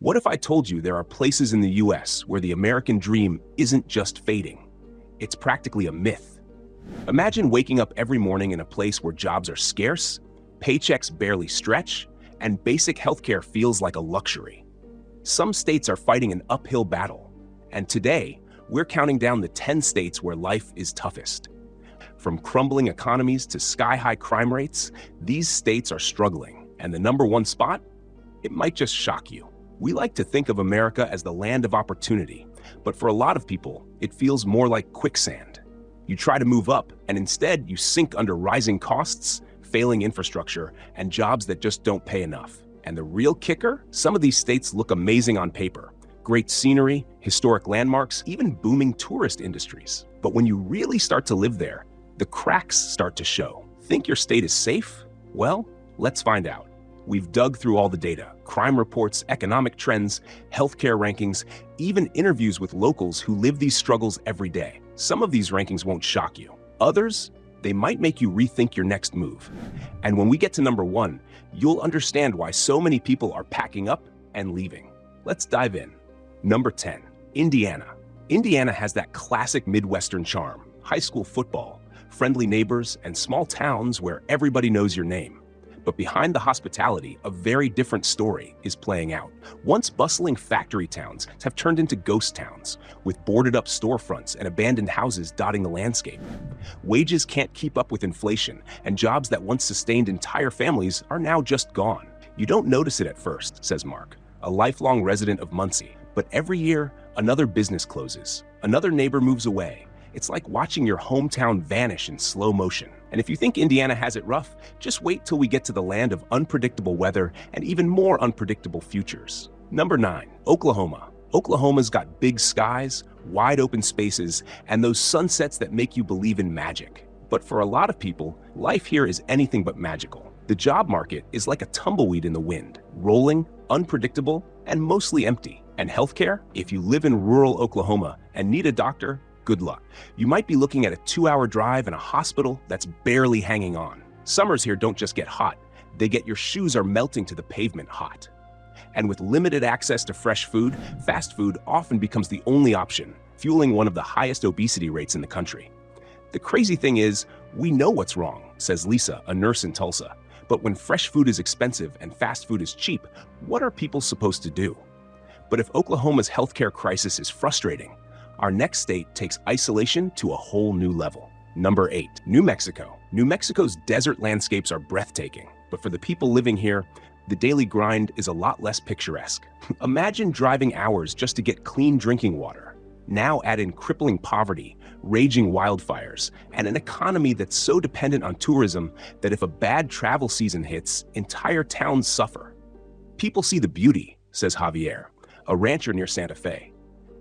What if I told you there are places in the US where the American dream isn't just fading? It's practically a myth. Imagine waking up every morning in a place where jobs are scarce, paychecks barely stretch, and basic healthcare feels like a luxury. Some states are fighting an uphill battle, and today, we're counting down the 10 states where life is toughest. From crumbling economies to sky-high crime rates, these states are struggling, and the #1 spot? It might just shock you. We like to think of America as the land of opportunity, but for a lot of people, it feels more like quicksand. You try to move up, and instead you sink under rising costs, failing infrastructure, and jobs that just don't pay enough. And the real kicker? Some of these states look amazing on paper. Great scenery, historic landmarks, even booming tourist industries. But when you really start to live there, the cracks start to show. Think your state is safe? Well, let's find out. We've dug through all the data, crime reports, economic trends, healthcare rankings, even interviews with locals who live these struggles every day. Some of these rankings won't shock you. Others, they might make you rethink your next move. And when we get to #1, you'll understand why so many people are packing up and leaving. Let's dive in. Number 10, Indiana. Indiana has that classic Midwestern charm, high school football, friendly neighbors, and small towns where everybody knows your name. But behind the hospitality, a very different story is playing out. Once bustling factory towns have turned into ghost towns, with boarded-up storefronts and abandoned houses dotting the landscape. Wages can't keep up with inflation, and jobs that once sustained entire families are now just gone. You don't notice it at first, says Mark, a lifelong resident of Muncie. But every year, another business closes, another neighbor moves away. It's like watching your hometown vanish in slow motion. And if you think Indiana has it rough, just wait till we get to the land of unpredictable weather and even more unpredictable futures. Number 9, Oklahoma. Oklahoma's got big skies, wide open spaces, and those sunsets that make you believe in magic. But for a lot of people, life here is anything but magical. The job market is like a tumbleweed in the wind, rolling, unpredictable, and mostly empty. And healthcare? If you live in rural Oklahoma and need a doctor, good luck. You might be looking at a 2-hour drive and a hospital that's barely hanging on. Summers here don't just get hot, they get your shoes are melting to the pavement hot. And with limited access to fresh food, fast food often becomes the only option, fueling one of the highest obesity rates in the country. The crazy thing is, we know what's wrong, says Lisa, a nurse in Tulsa. But when fresh food is expensive and fast food is cheap, what are people supposed to do? But if Oklahoma's healthcare crisis is frustrating, our next state takes isolation to a whole new level. Number 8, New Mexico. New Mexico's desert landscapes are breathtaking, but for the people living here, the daily grind is a lot less picturesque. Imagine driving hours just to get clean drinking water. Now add in crippling poverty, raging wildfires, and an economy that's so dependent on tourism that if a bad travel season hits, entire towns suffer. People see the beauty, says Javier, a rancher near Santa Fe.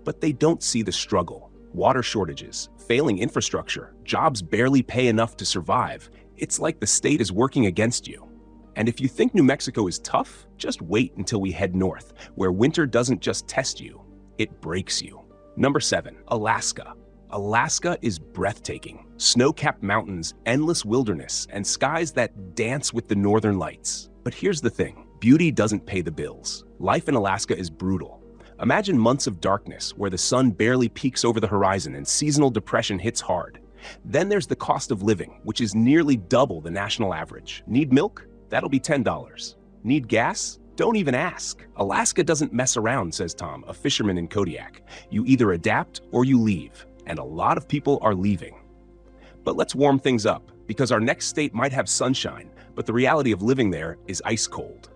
But they don't see the struggle. Water shortages, failing infrastructure, jobs barely pay enough to survive. It's like the state is working against you. And if you think New Mexico is tough, just wait until we head north, where winter doesn't just test you, it breaks you. Number 7, Alaska. Alaska is breathtaking. Snow-capped mountains, endless wilderness, and skies that dance with the northern lights. But here's the thing, beauty doesn't pay the bills. Life in Alaska is brutal. Imagine months of darkness where the sun barely peeks over the horizon and seasonal depression hits hard. Then there's the cost of living, which is nearly double the national average. Need milk? That'll be $10. Need gas? Don't even ask. Alaska doesn't mess around, says Tom, a fisherman in Kodiak. You either adapt or you leave, and a lot of people are leaving. But let's warm things up, because our next state might have sunshine, but the reality of living there is ice cold.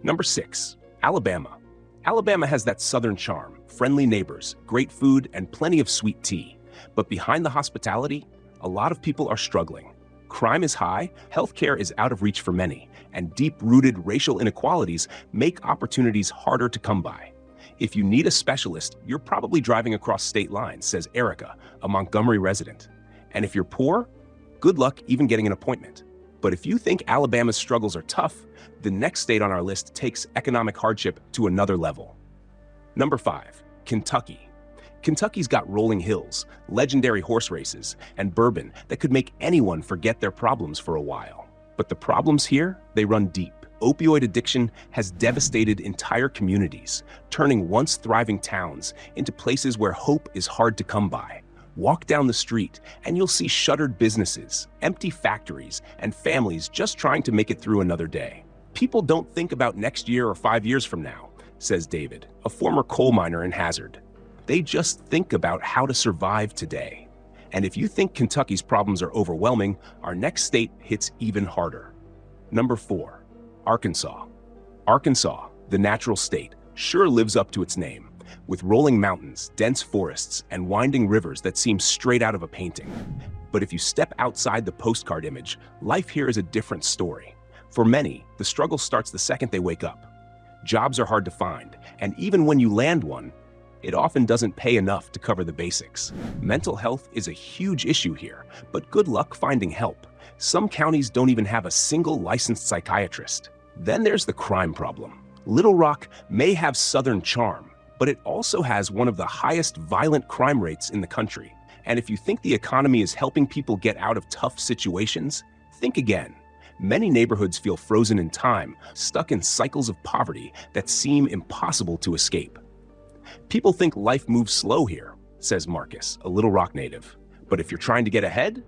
Number 6, Alabama. Alabama has that southern charm, friendly neighbors, great food, and plenty of sweet tea. But behind the hospitality, a lot of people are struggling. Crime is high, healthcare is out of reach for many, and deep-rooted racial inequalities make opportunities harder to come by. If you need a specialist, you're probably driving across state lines, says Erica, a Montgomery resident. And if you're poor, good luck even getting an appointment. But if you think Alabama's struggles are tough, the next state on our list takes economic hardship to another level. Number 5, Kentucky. Kentucky's got rolling hills, legendary horse races, and bourbon that could make anyone forget their problems for a while. But the problems here, they run deep. Opioid addiction has devastated entire communities, turning once thriving towns into places where hope is hard to come by. Walk down the street and you'll see shuttered businesses, empty factories, and families just trying to make it through another day. People don't think about next year or 5 years from now, says David, a former coal miner in Hazard. They just think about how to survive today. And if you think Kentucky's problems are overwhelming, our next state hits even harder. Number 4, Arkansas. Arkansas, the natural state, sure lives up to its name, with rolling mountains, dense forests, and winding rivers that seem straight out of a painting. But if you step outside the postcard image, life here is a different story. For many, the struggle starts the second they wake up. Jobs are hard to find, and even when you land one, it often doesn't pay enough to cover the basics. Mental health is a huge issue here, but good luck finding help. Some counties don't even have a single licensed psychiatrist. Then there's the crime problem. Little Rock may have Southern charm, but it also has one of the highest violent crime rates in the country. And if you think the economy is helping people get out of tough situations, think again. Many neighborhoods feel frozen in time, stuck in cycles of poverty that seem impossible to escape. People think life moves slow here, says Marcus, a Little Rock native. But if you're trying to get ahead,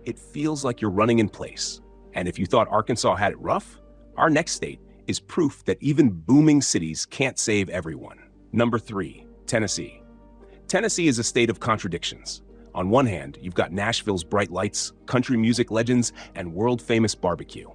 it feels like you're running in place. And if you thought Arkansas had it rough, our next state is proof that even booming cities can't save everyone. Number 3, Tennessee. Tennessee is a state of contradictions. On one hand, you've got Nashville's bright lights, country music legends, and world-famous barbecue.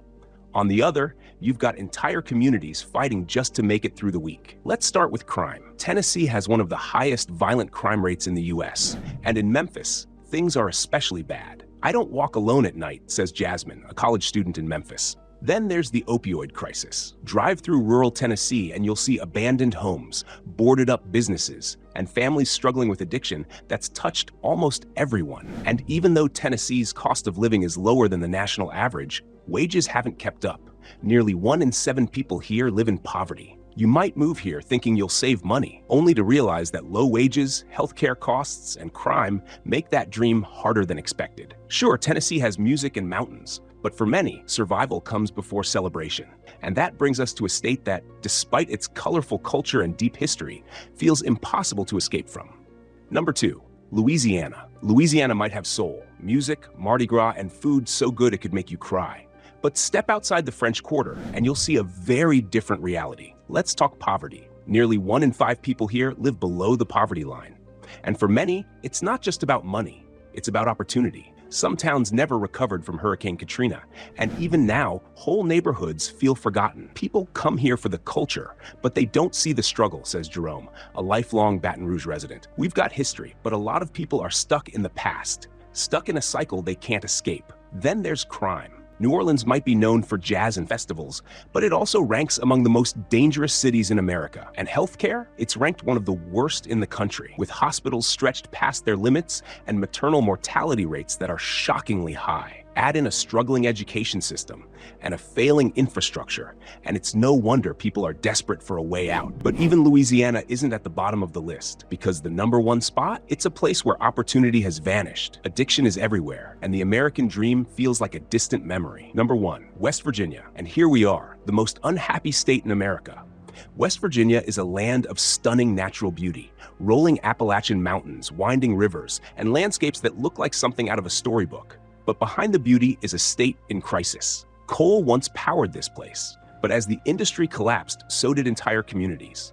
On the other, you've got entire communities fighting just to make it through the week. Let's start with crime. Tennessee has one of the highest violent crime rates in the US, and in Memphis, things are especially bad. I don't walk alone at night, says Jasmine, a college student in Memphis. Then there's the opioid crisis. Drive through rural Tennessee and you'll see abandoned homes, boarded up businesses, and families struggling with addiction that's touched almost everyone. And even though Tennessee's cost of living is lower than the national average, wages haven't kept up. Nearly 1 in 7 people here live in poverty. You might move here thinking you'll save money, only to realize that low wages, healthcare costs, and crime make that dream harder than expected. Sure, Tennessee has music and mountains, but for many, survival comes before celebration. And that brings us to a state that, despite its colorful culture and deep history, feels impossible to escape from. Number 2, Louisiana. Louisiana might have soul, music, Mardi Gras, and food so good it could make you cry. But step outside the French Quarter and you'll see a very different reality. Let's talk poverty. Nearly 1 in 5 people here live below the poverty line. And for many, it's not just about money, it's about opportunity. Some towns never recovered from Hurricane Katrina, and even now, whole neighborhoods feel forgotten. People come here for the culture, but they don't see the struggle, says Jerome, a lifelong Baton Rouge resident. We've got history, but a lot of people are stuck in the past, stuck in a cycle they can't escape. Then there's crime. New Orleans might be known for jazz and festivals, but it also ranks among the most dangerous cities in America. And healthcare? It's ranked one of the worst in the country, with hospitals stretched past their limits and maternal mortality rates that are shockingly high. Add in a struggling education system and a failing infrastructure, and it's no wonder people are desperate for a way out. But even Louisiana isn't at the bottom of the list, because the number 1 spot, it's a place where opportunity has vanished. Addiction is everywhere, and the American dream feels like a distant memory. Number 1, West Virginia. And here we are, the most unhappy state in America. West Virginia is a land of stunning natural beauty, rolling Appalachian mountains, winding rivers, and landscapes that look like something out of a storybook. But behind the beauty is a state in crisis. Coal once powered this place, but as the industry collapsed, so did entire communities.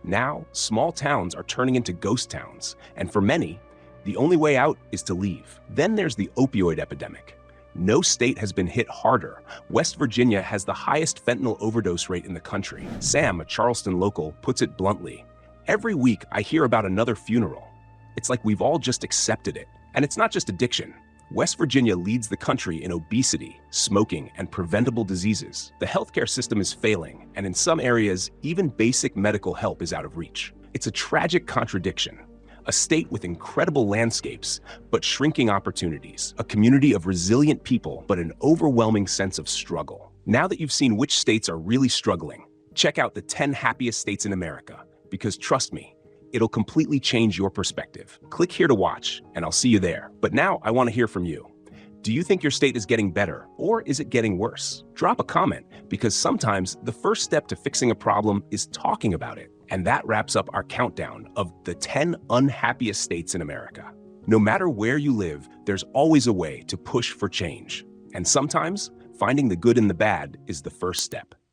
Now, small towns are turning into ghost towns, and for many, the only way out is to leave. Then there's the opioid epidemic. No state has been hit harder. West Virginia has the highest fentanyl overdose rate in the country. Sam, a Charleston local, puts it bluntly. Every week, I hear about another funeral. It's like we've all just accepted it. And it's not just addiction. West Virginia leads the country in obesity, smoking, and preventable diseases. The healthcare system is failing, and in some areas, even basic medical help is out of reach. It's a tragic contradiction. A state with incredible landscapes, but shrinking opportunities. A community of resilient people, but an overwhelming sense of struggle. Now that you've seen which states are really struggling, check out the 10 happiest states in America, because trust me, it'll completely change your perspective. Click here to watch, and I'll see you there. But now I want to hear from you. Do you think your state is getting better, or is it getting worse? Drop a comment, because sometimes the first step to fixing a problem is talking about it. And that wraps up our countdown of the 10 unhappiest states in America. No matter where you live, there's always a way to push for change. And sometimes, finding the good in the bad is the first step.